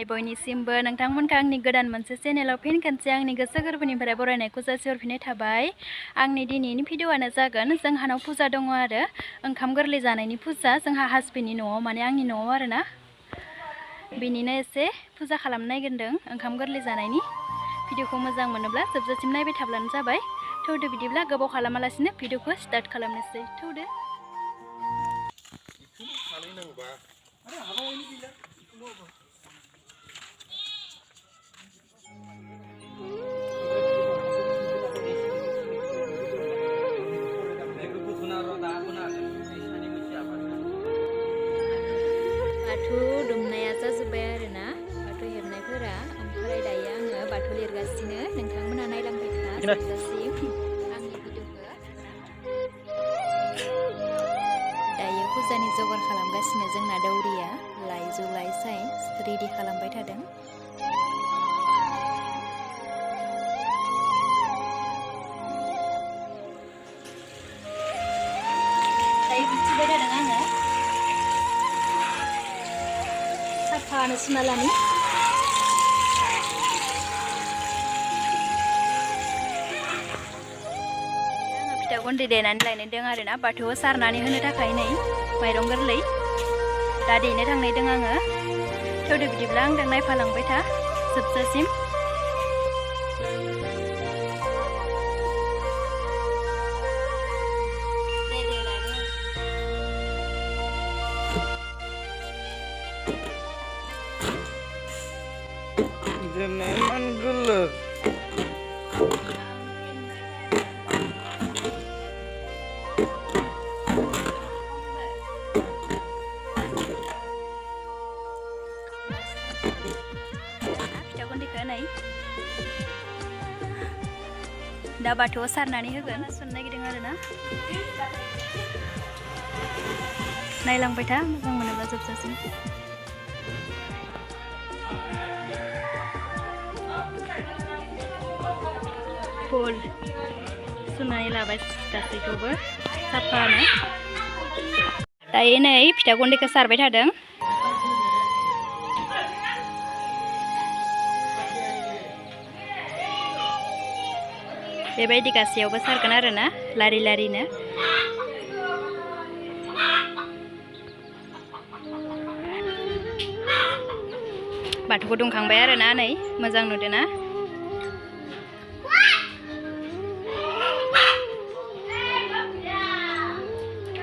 बयनिसिमबो नोंथांमोनखौ आंनि गोदान मोनसे चेनेलाव फिन खनसे आंनि गोसो गोरबोनिफ्राय बरायनायखौ जासिहरफिननाय थाबाय। आंनि दिनैनि भिडिअआनो जागोन जोंहानाव फुजा दङ आरो ओंखाम गोरलै जानायनि फुजा जोंहा हासबेन्डनि न'आव माने आंनि न'आव आरोना बिनिनो एसे फुजा खालामनो नागिरदों ओंखाम गोरलै जानायनि। भिडिअखौ मोजां मोनोब्ला जोबजासिम नायबाय थाब्लानो जाबाय। थौदो बिदिब्ला गोबाव खालामालासिनो भिडिअखौ स्टार्ट खालामनोसै। थौदो बाथौ दुमनाया जाजोब्बाय आरोना बाथौ हेबनायफोरा। ओमफ्राय दायो आङो बाथौ लिरगासिनो। नोंथांमोना नायलांबाय था जोबजासिम आंनि भिडिअखौ। दायो फुजानि जगार खालामगासिनो जोंना दौरिया लाइजौ लाइ साइ रेडि खालामबाय थादों। दायो बुथिबाय थादों आङो साफानो सुना लानि। फिथा गुन्दै देनानै लायनाय दं आरोना बाथौआव सारनानै होनो थाखाय नै माइरं गोरलै दा देनो थांनाय दं आङो। थौदो बिदिब्ला आंजों नायफालांबाय था जोबजासिम। फिथा गुन्दैखौ नै दा बाथौआव सारनानै होगोन। सुनो नागिरदों आरोना नायलांबाय था मोजां मोनोब्ला जोबजासिम। फुल सुनानै लाबाय गासैखौबो साफानो। दायो नै फिथा गुन्दैखौ सारबाय थादों। बेबायदि गासैयावबो सारगोन आरोना लारि लारिनो। बाथौखौ दुंखांबाय आरोना नै मोजां नुदों ना?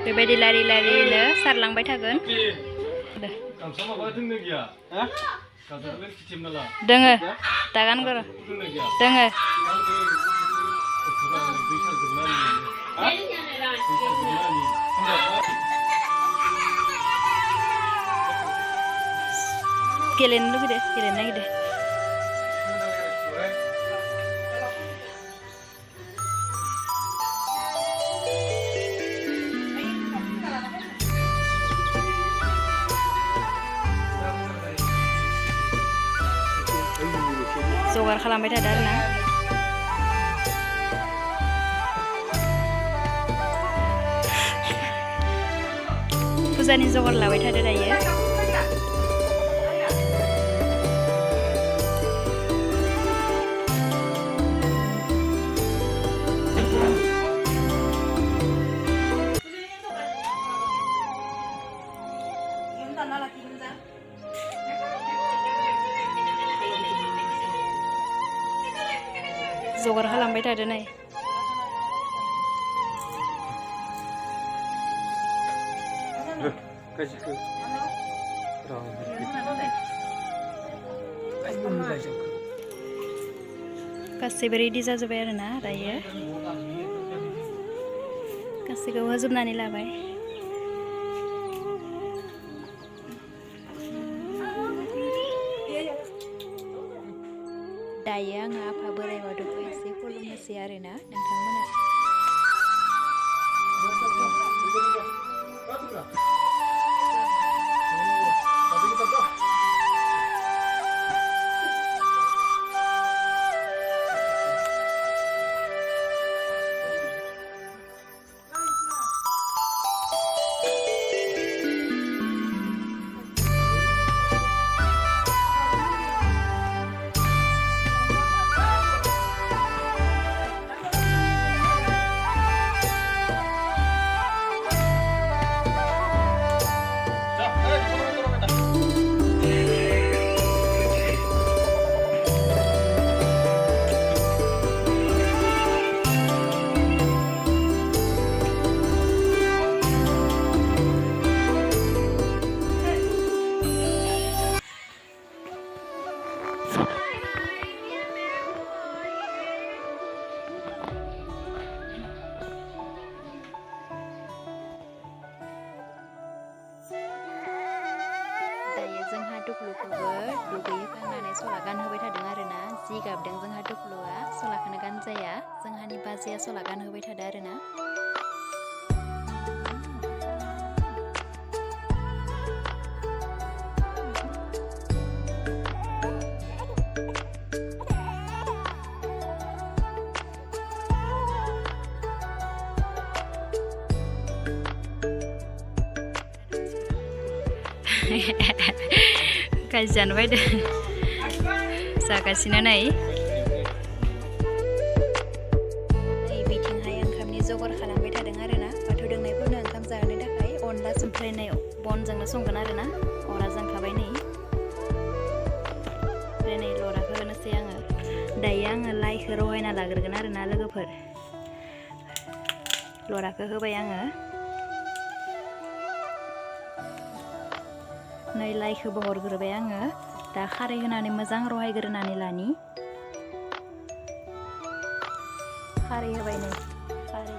बेबायदि लारि लारिनो सारलांबाय थागोन। दोङो दागान गर दोङो। गेलेनो लुगैदो गेलेनो नागिरदो। जगार खालामबाय थादो आरोना। फुजानि जगार लाबाय थादो दायो। जगार खालामबाय थादो नै। गासैबो रेडि जाजोब्बाय आरोना दायो गासैखौबो होजोबनानै लाबाय। दायो आङो आफा बोराइ बाथौखौ एसे खुलुमनोसै आरोना नोंथांमोना। जि गाबदों जोंहा दुखुलुआ सलाखौनो गानजाया जोंहानि बाजैया सला गानहोबाय थादों आरोना गाज्रि जानो बायदों जागासिनो नै बिथिंहाय ओंखामनि जगार खालामबाय थादों आरोना बाथौ दोंनायफोरनो ओंखाम जाहोनो थाखाय अनला सोमफ्रायनाय बनजोंनो संगोन आरोना अरा जोंखाबाय नै ओमफ्राय नै लराखौ होनोसै आङो दायो आङो लाइखौ रहायना लाग्रोगोन आरोना लोगोफोर लराखौ होबाय आङो नै लाइखौबो हरग्रोबाय आङो दा खारै होनानै मोजां रहायग्रोनानै लानि खारै होबाय नै खारै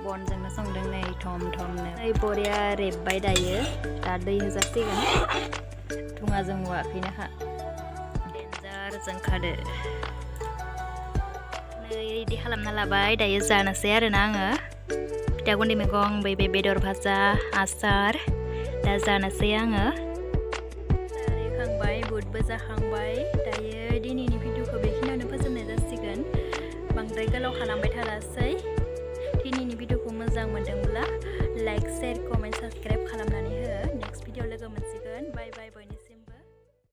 बनजोंनो संदों नै थम थमनो नै बरिया रेबबाय दायो दा दै होजासिगोन धुङाजों नुवाखैनोखा देन्जार जोंखादो नै रेडि खालामना लाबाय दायो जानोसै आरोना आङो फिथा गुन्दै मैगं बे बेदर भाजा आसार दा जानोसै आङो जाखांबाय बुटबो जाखांबाय दायो दिनैनि भिडिअखौ बेखिनियावनो फोजोबनाय जासिगोन बांद्राय गोलाव खालामबाय थालासै दिनैनि भिडिअखौ मोजां मोनदोंब्ला लाइक शेयार कमेन्ट साबस्क्राइब खालामनानै